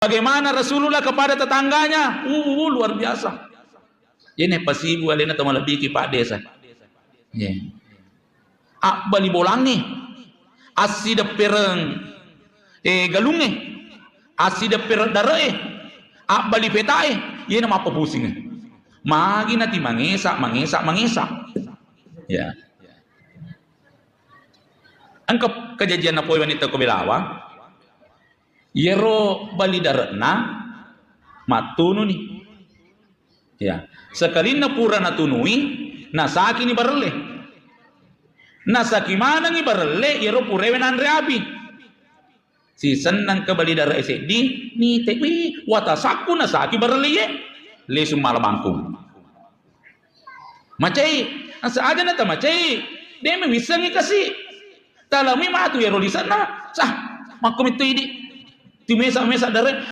Bagaimana Rasulullah kepada tetangganya? Luar biasa. Ini pasibu alena tamalabiki Pak Desa. Ya. Bali bolang nih. Asi de pereng galunge. Asi de pereng darae. Bali petae. Ye nama apa pusing. Magi nanti mangesak. Ya. Angkap kejadian apa wanita ko belawa. Yero bali daratna matunu nih. Ya, sekali na pura na tunui, nasaki ni barle. Nasaki mana ni barle, yero purewe na andre abi. Si senang kembali dari SD, ni tewi watasaku nasaki barle ye. Lesum malabangkung. Macai, asa aja nata macai. Dia mewisangi kasih. Talami matu yero di sana. Sah, makum itu ini. Timesa dari